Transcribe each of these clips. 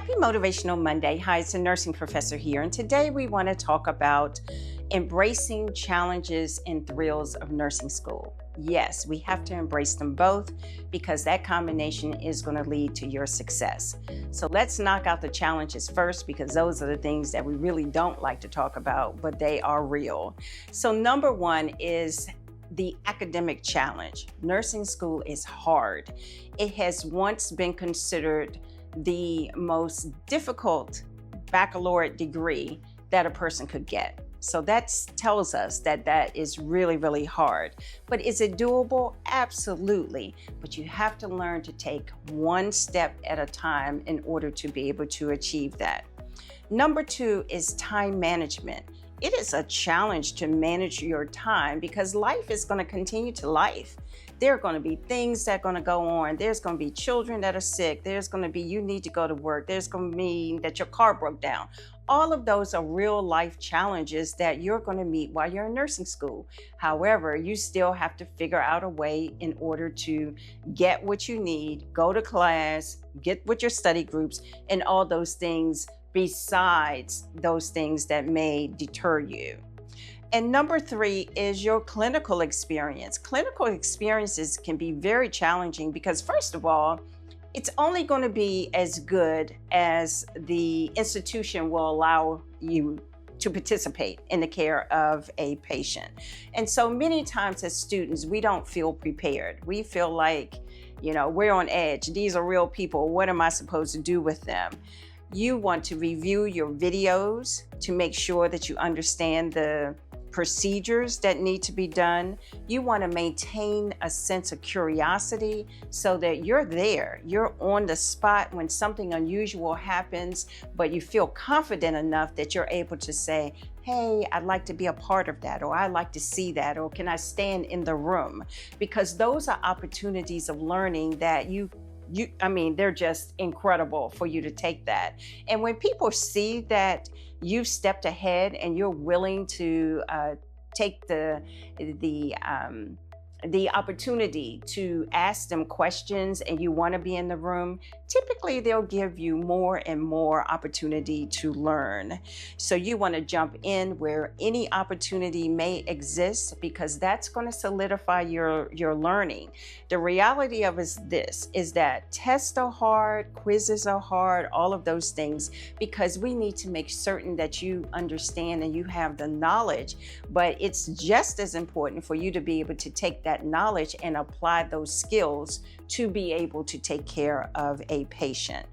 Happy Motivational Monday. Hi, it's a nursing professor here, and today we want to talk about embracing challenges and thrills of nursing school. Yes, we have to embrace them both because that combination is going to lead to your success. So let's knock out the challenges first because those are the things that we really don't like to talk about, but they are real. So, number one is the academic challenge. Nursing school is hard. It has once been considered the most difficult baccalaureate degree that a person could get. So that tells us that that is really, really hard. But is it doable? Absolutely. But you have to learn to take one step at a time in order to be able to achieve that. Number two is time management. It is a challenge to manage your time because life is going to continue to life. There are going to be things that are going to go on. There's going to be children that are sick. There's going to be you need to go to work. There's going to be that your car broke down. All of those are real life challenges that you're going to meet while you're in nursing school. However, you still have to figure out a way in order to get what you need, go to class, get with your study groups, and all those things besides those things that may deter you. And number three is your clinical experience. Clinical experiences can be very challenging because, first of all, it's only going to be as good as the institution will allow you to participate in the care of a patient. And so many times as students, we don't feel prepared. We feel like, we're on edge. These are real people. What am I supposed to do with them? You want to review your videos to make sure that you understand the procedures that need to be done. You want to maintain a sense of curiosity so that you're there. You're on the spot when something unusual happens, but you feel confident enough that you're able to say, hey, I'd like to be a part of that, or I'd like to see that, or can I stand in the room? Because those are opportunities of learning that they're just incredible for you to take that. And when people see that you've stepped ahead and you're willing to take the opportunity to ask them questions and you want to be in the room, typically they'll give you more and more opportunity to learn. So you want to jump in where any opportunity may exist because that's going to solidify your learning. The reality of this is that tests are hard, quizzes are hard, all of those things, because we need to make certain that you understand and you have the knowledge, but it's just as important for you to be able to take that knowledge and apply those skills to be able to take care of a patient.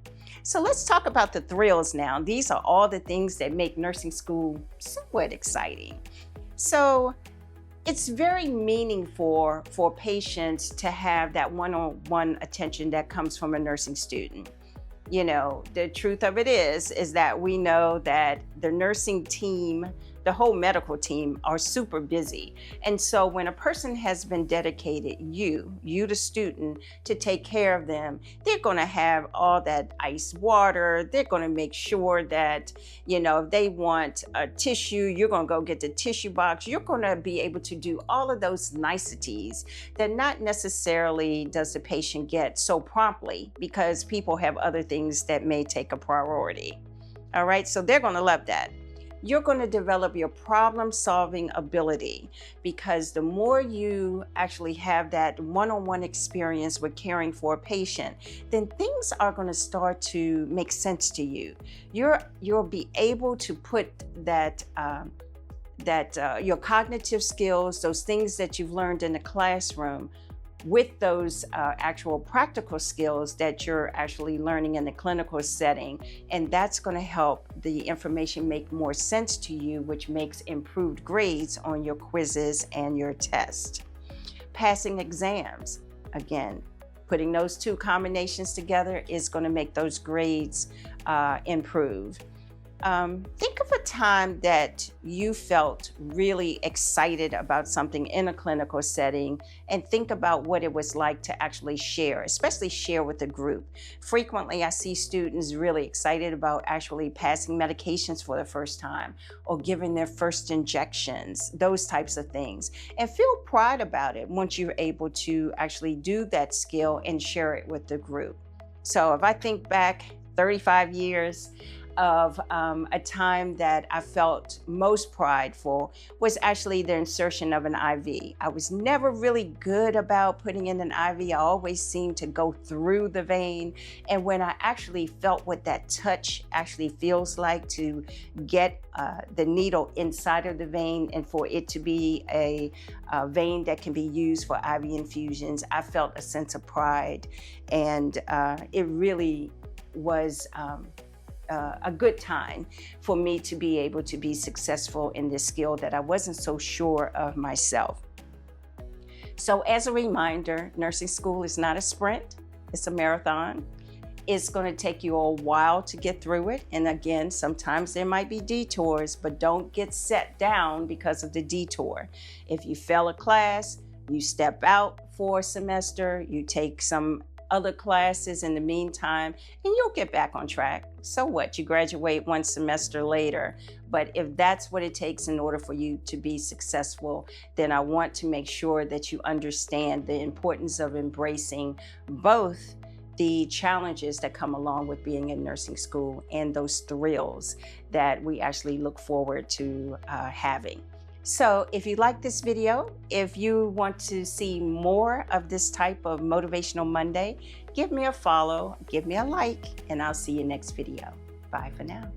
So let's talk about the thrills now. These are all the things that make nursing school somewhat exciting. So it's very meaningful for patients to have that one-on-one attention that comes from a nursing student. The truth of it is that we know that the nursing team, the whole medical team, are super busy. And so when a person has been dedicated, you the student, to take care of them, they're going to have all that ice water. They're going to make sure that, if they want a tissue, you're going to go get the tissue box. You're going to be able to do all of those niceties that not necessarily does the patient get so promptly because people have other things that may take a priority. All right, so they're going to love that. You're going to develop your problem-solving ability because the more you actually have that one-on-one experience with caring for a patient, then things are going to start to make sense to you. You'll be able to put that your cognitive skills, those things that you've learned in the classroom, with those actual practical skills that you're actually learning in the clinical setting. And that's going to help the information make more sense to you, which makes improved grades on your quizzes and your tests. Passing exams, again, putting those two combinations together is going to make those grades improve. Think of a time that you felt really excited about something in a clinical setting and think about what it was like to actually share, especially share with a group. Frequently, I see students really excited about actually passing medications for the first time or giving their first injections, those types of things, and feel pride about it once you're able to actually do that skill and share it with the group. So if I think back 35 years of a time that I felt most prideful was actually the insertion of an IV. I was never really good about putting in an IV. I always seemed to go through the vein. And when I actually felt what that touch actually feels like to get the needle inside of the vein and for it to be a vein that can be used for IV infusions, I felt a sense of pride. And it really was a good time for me to be able to be successful in this skill that I wasn't so sure of myself. So as a reminder, nursing school is not a sprint, it's a marathon. It's going to take you a while to get through it. And again, sometimes there might be detours, but don't get set down because of the detour. If you fail a class, you step out for a semester, you take some other classes in the meantime, and you'll get back on track. So what? You graduate one semester later. But if that's what it takes in order for you to be successful, then I want to make sure that you understand the importance of embracing both the challenges that come along with being in nursing school and those thrills that we actually look forward to having. So if you like this video, if you want to see more of this type of Motivational Monday, give me a follow, give me a like, and I'll see you next video. Bye for now.